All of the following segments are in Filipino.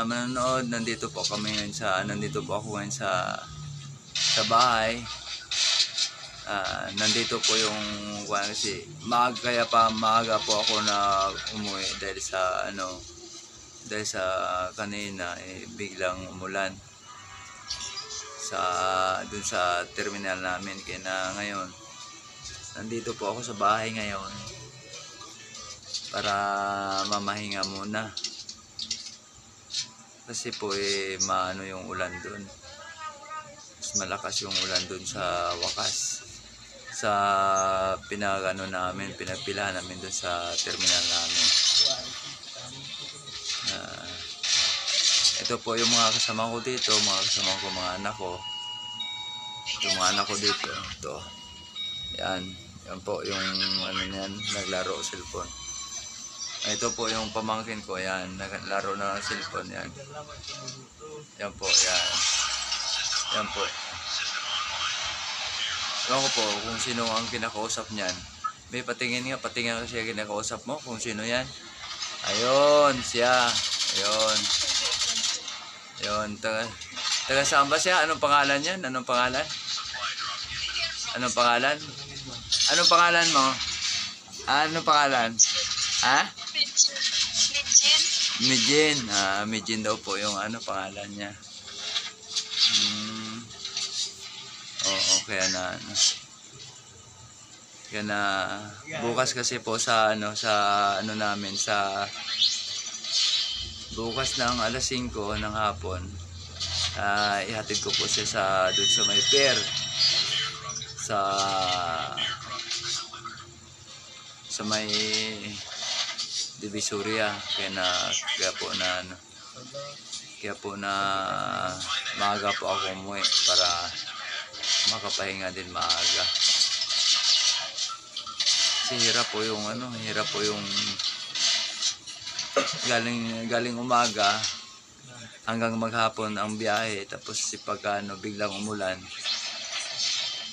manonood. Nandito po ako ngayon sa bahay. Nandito po yung kasi maaga po ako na umuwi dahil sa kanina biglang umulan dun sa terminal namin. Kaya na ngayon nandito po ako sa bahay ngayon para mamahinga muna kasi po maano yung ulan dun, mas malakas yung ulan dun sa wakas sa pinagpila namin dun sa terminal namin. Ito po yung mga kasama ko dito, mga anak ko. Ito mga anak ko dito. Ito. Yan po yung naglaro cellphone. Ito po yung pamangkin ko, yan, naglaro na ng cellphone, yan. Yan po, yan. Yan po. Ewan ko po kung sino ang kinakausap niyan. May patingin kasi siya kinakausap mo kung sino yan. Ayun, siya. Ayun. Ayun, taga saan ba siya? Anong pangalan niyan? Anong pangalan? Anong pangalan? Anong pangalan mo? Anong pangalan? Ha? Mijin. Mijin daw po yung pangalan niya. Oo, kaya na bukas kasi po sa bukas ng alas 5 ng hapon, ihatid ko po siya doon sa may pier sa may Divisoria. Kaya po na maaga po ako umuwi para makapahinga din maaga. Kasi hirap po yung galing umaga hanggang maghapon ang biyahe, tapos pag biglang umulan,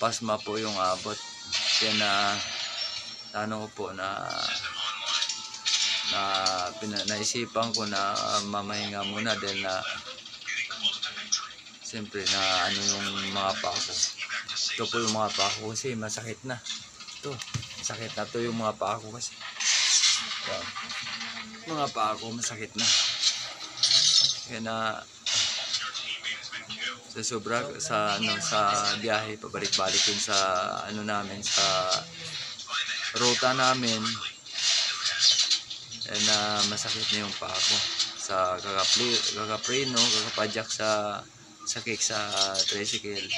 pasma po yung abot. Kaya naisipan ko na mamahinga muna dahil siyempre yung mga paa ko. Ito po yung mga paa ko kasi masakit na. Masakit na to yung mga paa ko kasi. Mga paa ko masakit na. Kaya sa sobra sa biyahe pabalik-balik yun sa sa ruta namin. Masakit na yung paa ko sa kakapreno, kakapadyak sa sakik sa tricycle.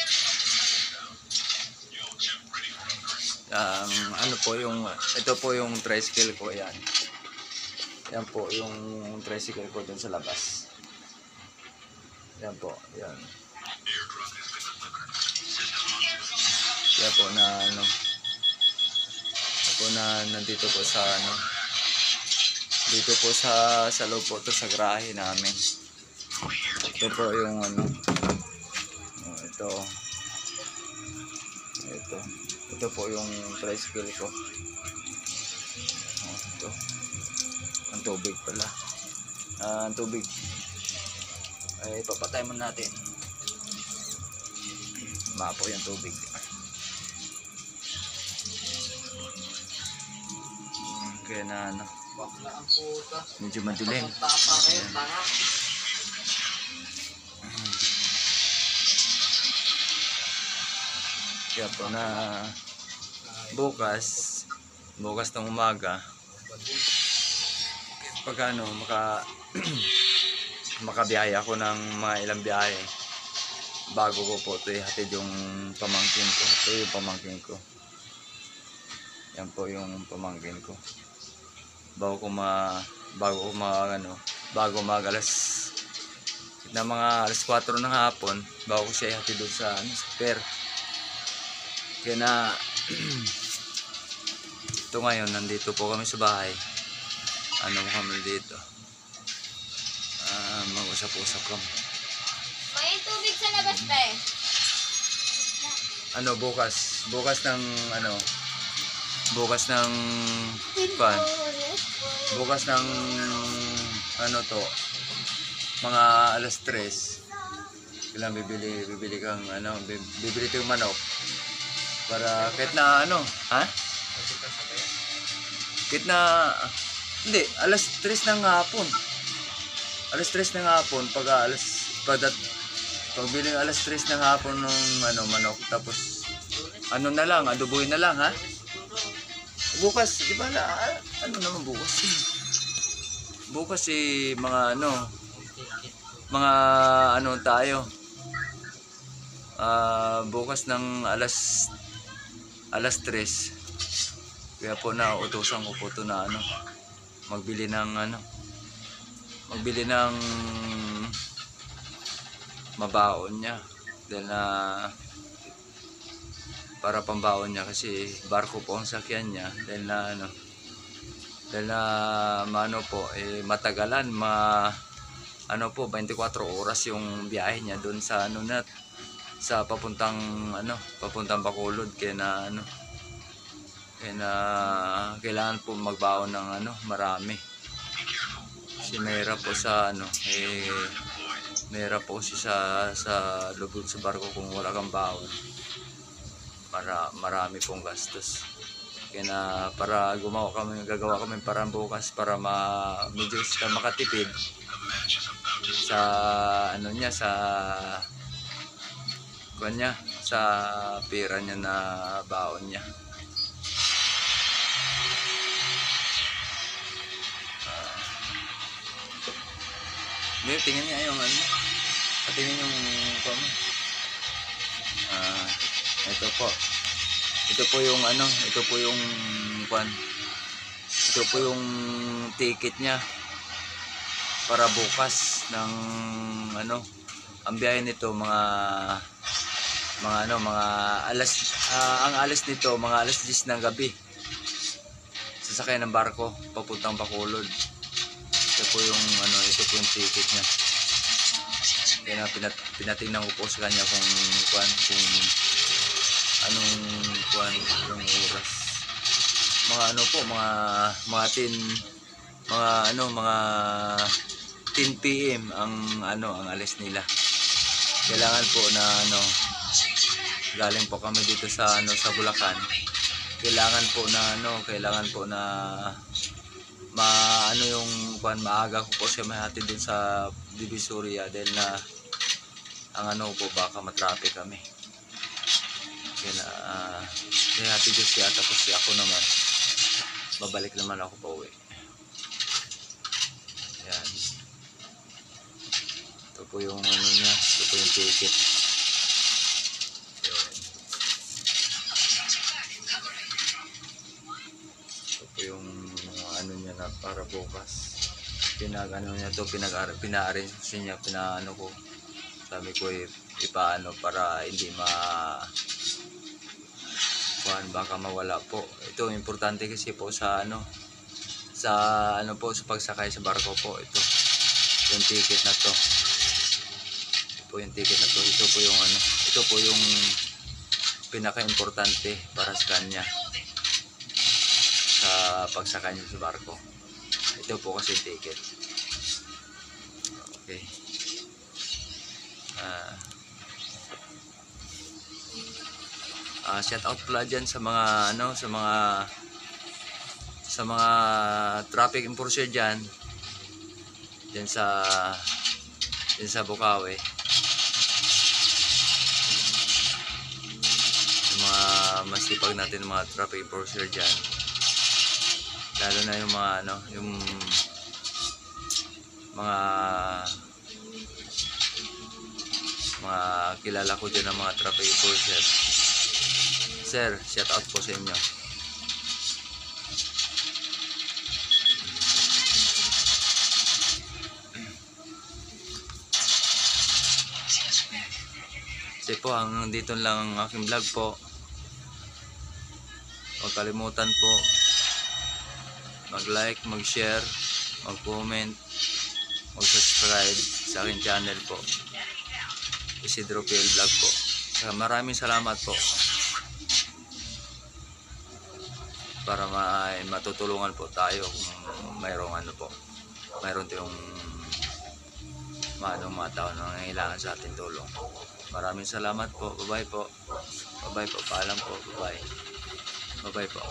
Ito po yung tricycle ko, yan. Yan po yung tricycle ko dun sa labas. Yan po, yan. Kaya po nandito po dito po sa loob po to sa garahe namin. Ito po yung ito po yung tricycle ko. Ito ang tubig pala. Ang tubig ay papatay mo natin. Mapo yung tubig. Kaya medyo madilim. Kaya po bukas ng umaga pag makabiyahe ako ng mga ilang biyahe, bago ko po ito ihatid yung pamangkin ko. Ito yung pamangkin ko. Yan po yung pamangkin ko. Bago alas 4 ng hapon, bago ko siya ihatid doon sa pier. Kaya ito ngayon, nandito po kami sa bahay. Kami dito. Mag-usap-usap kami. May tubig sa labas ba eh? Bukas ng mga alas 3, kailangan bibili kang ano, bibili kang manok para kahit na ano, ha? Kahit na hindi, alas 3 ng hapon. Alas 3 ng hapon pagbili alas 3 ng hapon ng ano manok, tapos ano na lang, adoboy na lang, ha? Bukas, di ba ano naman bukas eh. Bukas eh, mga ano tayo. Bukas ng alas 3. Kaya po na utusan ko po to na ano, magbili ng mabaon niya. Dahil na para pambaon niya, kasi barko po ang sakyan niya, dahil na ano po matagalan, ano po 24 oras yung biyahe niya doon sa ano na sa papuntang Bacolod, kaya na kailangan po magbaon ng marami. Kasi mahirap po sa mahirap po siya sa lubog sa barko kung wala kang baon. Marami pong gastos. Kaya na gagawa kami para bukas para medyo makatipid sa sa pera niya na baon niya. Tingnan niya yung tingnan yung ito po yung ticket niya para bukas ng ang biyahe nito mga ang alas nito mga alas 10 ng gabi, sasakay ng barko papuntang Bacolod. Ito po yung ticket niya. Kaya pinatingnan ko po sa kanya kung anong oras. Mga 10 PM ang alis nila. Kailangan po na galing po kami dito sa Bulacan. Kailangan po na maaga ko po siya mahatid dun sa Divisoria, dahil na ang baka matraffic kami. Kaya hatid ko siya, tapos ako naman babalik naman ako pa uwi. Yan. Ito po yung niya, ito po yung ticket. Yan. Ito po yung niya na para bukas. Pina-arrange niya, ko. Sabi ko ipaano para hindi baka mawala po. Ito importante kasi po sa sa pagsakay sa barko po. Ito yung ticket na to. Ito po yung pinaka-importante para sa kanya sa pagsakay niya sa barko. Ito po kasi yung ticket. Okay. Shout out pala dyan sa mga sa mga traffic enforcer dyan sa Bukawi, yung mga masipag natin mga traffic enforcer dyan, lalo na yung mga kilala ko dyan ng mga traffic enforcer. Sir, shout out po sa inyo. Kasi po, hanggang dito lang ang aking vlog po. Huwag kalimutan po mag-like, mag-share, mag-comment, mag-subscribe sa aking channel po, Isidro PL Vlog po. Maraming salamat po, para matutulungan po tayo kung mayroon mayroon tayong manong mga tao na nangangailangan sa ating tulong. Maraming salamat po. Bye-bye po. Bye-bye po. Paalam po. Bye-bye. Bye-bye po.